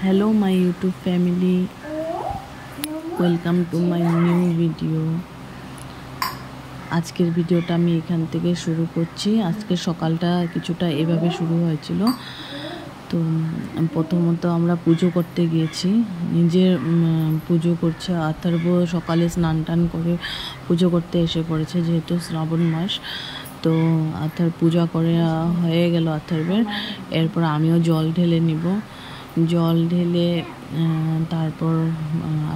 Hello my YouTube family, welcome to my new video। আজকের ভিডিওটা আমি এখান থেকে শুরু করছি। আজকে সকালটা কিছুটা এভাবে শুরু হয়েছিল। তো প্রথমত আমরা পুজো করতে গিয়েছি, নিজের পুজো করছে। অথর্ব সকালে স্নান টান করে পুজো করতে এসে পড়েছে, যেহেতু শ্রাবণ মাস। তো পূজা করে হয়ে গেল অথর্বের। এরপর আমিও জল ঢেলে নিব। জল ঢেলে তারপর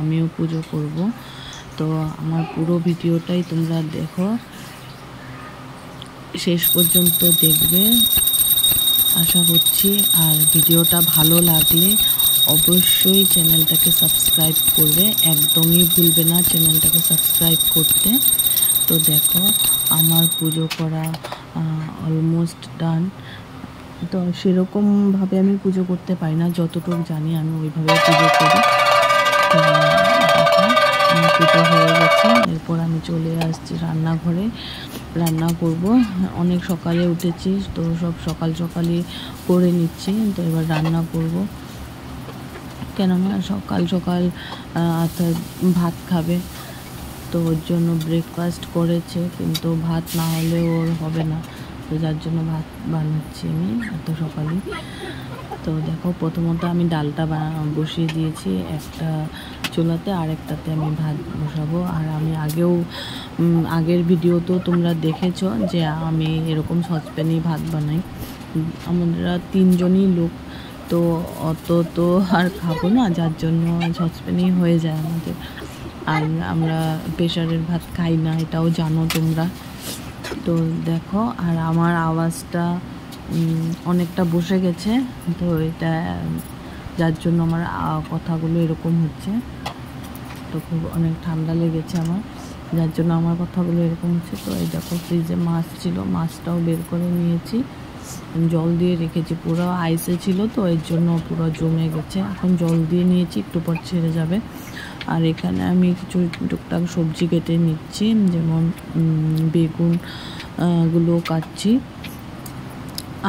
আমিও পুজো করব। তো আমার পুরো ভিডিওটাই তোমরা দেখো, শেষ পর্যন্ত দেখবে আশা করছি। আর ভিডিওটা ভালো লাগলে অবশ্যই চ্যানেলটাকে সাবস্ক্রাইব করবে, একদমই ভুলবে না চ্যানেলটাকে সাবস্ক্রাইব করতে। তো দেখো আমার পুজো করা অলমোস্ট ডান। তো সেরকমভাবে আমি পুজো করতে পারি না, যতটুকু জানি আমি ওইভাবে পুজো করি। তো পুজো হয়ে গেছে, এরপর আমি চলে আসছি রান্নাঘরে, রান্না করব। অনেক সকালে উঠেছি, তো সব সকালই করে নিচ্ছি। তো এবার রান্না করব, কেননা সকাল অর্থাৎ ভাত খাবে। তো ওর জন্য ব্রেকফাস্ট করেছে, কিন্তু ভাত না হলে ওর হবে না। তো যার জন্য ভাত বানাচ্ছি আমি এত সকালে। তো দেখো প্রথমত আমি ডালটা বসিয়ে দিয়েছি একটা চুলাতে, আরেকটাতে আমি ভাত বসাবো। আর আমি আগের ভিডিওতেও তোমরা দেখেছো যে আমি এরকম সসপ্যানেই ভাত বানাই। আমরা 3 জনই লোক, তো অত তো আর খাবো না, যার জন্য সসপ্যানেই হয়ে যায় আমাদের। আর আমরা প্রেশারের ভাত খাই না, এটাও জানো তোমরা। তো দেখো, আর আমার আওয়াজটা অনেকটা বসে গেছে, তো এটা যার জন্য আমার কথাগুলো এরকম হচ্ছে। তো খুব অনেক ঠান্ডা লেগেছে আমার, যার জন্য আমার কথাগুলো এরকম হচ্ছে। তো এই দেখো ফ্রিজে মাছ ছিল, মাছটাও বের করে নিয়েছি, জল দিয়ে রেখেছি। পুরো আইসে ছিল, তো এর জন্য পুরো জমে গেছে। এখন জল দিয়ে নিয়েছি, একটু পর ছেড়ে যাবে। আর এখানে আমি কিছু টুকটাক সবজি কেটে নিচ্ছি, যেমন বেগুন গুলো কাটছি,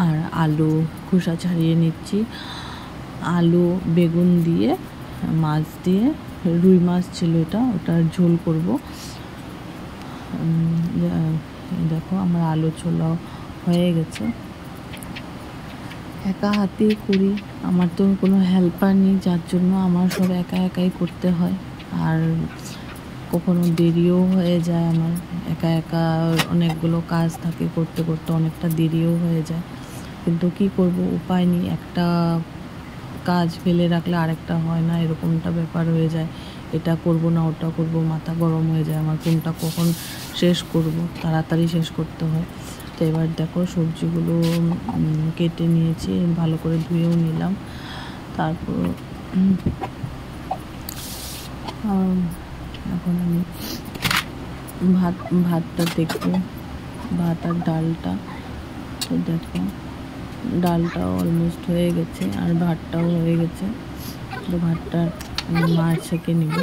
আর আলু খোসা ছাড়িয়ে নিচ্ছি। আলু বেগুন দিয়ে মাছ দিয়ে, রুই মাছ ছিল এটা, ওটার ঝোল করব। দেখো আমার আলু ছোলা হয়ে গেছে। একা হাতেই করি, আমার তো কোনো হেল্পার নেই, যার জন্য আমার সব একাই করতে হয়। আর কখনো দেরিও হয়ে যায়, আমার একা অনেকগুলো কাজ থাকে, করতে অনেকটা দেরিও হয়ে যায়। কিন্তু কি করব, উপায় নেই। একটা কাজ ফেলে রাখলে আরেকটা হয় না, এরকমটা ব্যাপার হয়ে যায়। এটা করব না ওটা করব, মাথা গরম হয়ে যায় আমার, কোনটা কখন শেষ করব, তাড়াতাড়ি শেষ করতে হয়। তো এবার দেখো সবজিগুলো কেটে নিয়েছি, ভালো করে ধুয়েও নিলাম। তারপর এখন আমি ভাতটা দেখবো, ভাত আর ডালটা। তো দেখো ডালটাও অলমোস্ট হয়ে গেছে, আর ভাতটাও হয়ে গেছে। তো ভাতটা মাছ ছেঁকে নিব।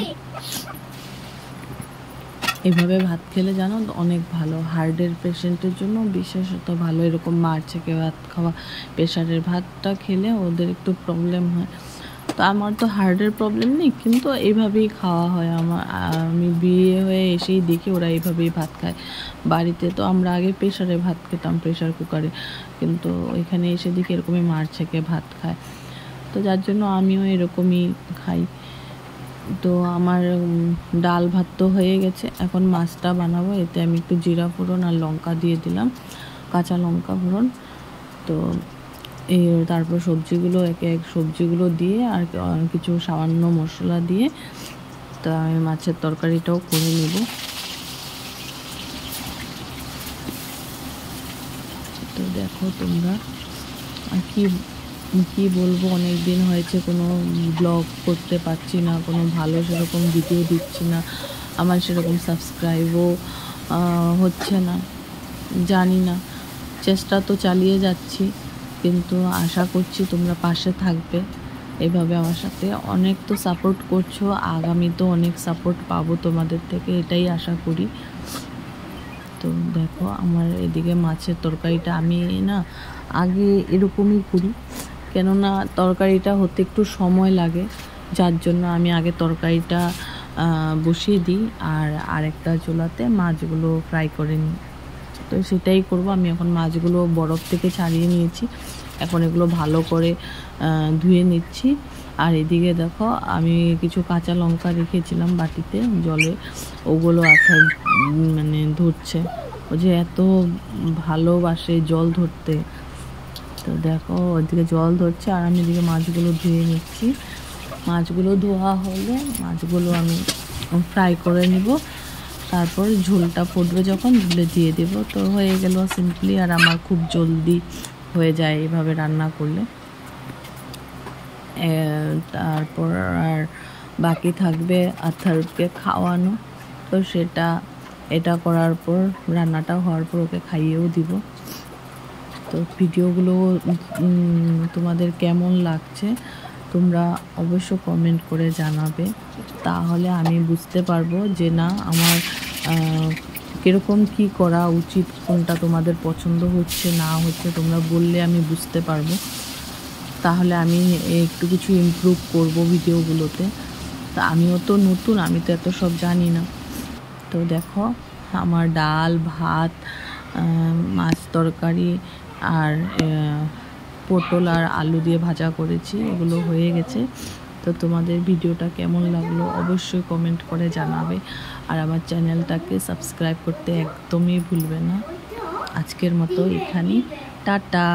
এভাবে ভাত খেলে জানো অনেক ভালো, হার্টের পেশেন্টের জন্য বিশেষত ভালো এরকম মাছ ছেঁকে ভাত খাওয়া। প্রেশারের ভাতটা খেলে ওদের একটু প্রবলেম হয়। তো আমার তো হার্টের প্রবলেম নেই, কিন্তু এইভাবেই খাওয়া হয় আমার। আমি বিয়ে হয়ে এসেই দেখি ওরা এইভাবেই ভাত খায়। বাড়িতে তো আমরা আগে প্রেশারে ভাত খেতাম, প্রেশার কুকারে, কিন্তু ওইখানে এসে দেখি এরকমই মাছ ছেঁকে ভাত খায়। তো যার জন্য আমিও এরকমই খাই। তো আমার ডাল ভাত তো হয়ে গেছে, এখন মাছটা বানাবো। এতে আমি একটু জিরা ফোড়ন আর লঙ্কা দিয়ে দিলাম, কাঁচা লঙ্কা ফোড়ন। তো তারপর সবজিগুলো একে এক সবজিগুলো দিয়ে আর কিছু সামান্য মশলা দিয়ে, তো আমি মাছের তরকারিটাও করে নেব। তো দেখো তোমরা, আর কি বলবো, অনেক দিন হয়েছে কোনো ব্লগ করতে পারছি না, কোনো ভালো সেরকম ভিডিও দিচ্ছি না। আমার সেরকম সাবস্ক্রাইবও হচ্ছে না, জানি না, চেষ্টা তো চালিয়ে যাচ্ছি, কিন্তু আশা করছি তোমরা পাশে থাকবে এভাবে আমার সাথে। অনেক তো সাপোর্ট করছো, আগামী তো অনেক সাপোর্ট পাবো তোমাদের থেকে, এটাই আশা করি। তো দেখো আমার এদিকে মাছের তরকারিটা আমি না আগে এরকমই করি, কেননা তরকারিটা হতে একটু সময় লাগে, যার জন্য আমি আগে তরকারিটা বসিয়ে দিই আর আরেকটা চুলাতে মাছগুলো ফ্রাই করে নিই। তো সেটাই করব। আমি এখন মাছগুলো বরফ থেকে ছাড়িয়ে নিয়েছি, এখন এগুলো ভালো করে ধুয়ে নিচ্ছি। আর এদিকে দেখো আমি কিছু কাঁচা লঙ্কা রেখেছিলাম বাটিতে জলে, ওগুলো আঠায় মানে ধরছে। ও যে এত ভালোবাসে জল ধরতে, তো দেখো ওদিকে জল ধরছে আর আমি এদিকে মাছগুলো ধুয়ে নিচ্ছি। মাছগুলো ধোয়া হলে মাছগুলো আমি ফ্রাই করে নিব, তারপর ঝোলটা ফুটবে যখন ঝোলে দিয়ে দেব। তো হয়ে গেল সিম্পলি, আর আমার খুব জলদি হয়ে যায় এভাবে রান্না করলে। তারপর আর বাকি থাকবে আথারকে খাওয়ানো, তো এটা করার পর রান্নাটা হওয়ার পর ওকে খাইয়েও দিব। তো ভিডিওগুলো তোমাদের কেমন লাগছে তোমরা অবশ্য কমেন্ট করে জানাবে, তাহলে আমি বুঝতে পারবো যে না আমার কীরকম কী করা উচিত, কোনটা তোমাদের পছন্দ হচ্ছে না হচ্ছে তোমরা বললে আমি বুঝতে পারবো, তাহলে আমি একটু কিছু ইমপ্রুভ করব ভিডিওগুলোতে। তা আমিও তো নতুন, আমি তো এত সব জানি না। তো দেখো আমার ডাল ভাত মাছ তরকারি আর পটল আর আলু দিয়ে ভাজা করেছি, এগুলো হয়ে গেছে। তো তোমাদের ভিডিওটা কেমন লাগলো অবশ্যই কমেন্ট করে জানাবে, আর আমার চ্যানেলটাকে সাবস্ক্রাইব করতে একদমই ভুলবে না। আজকের মতো এখানেই, টাটা।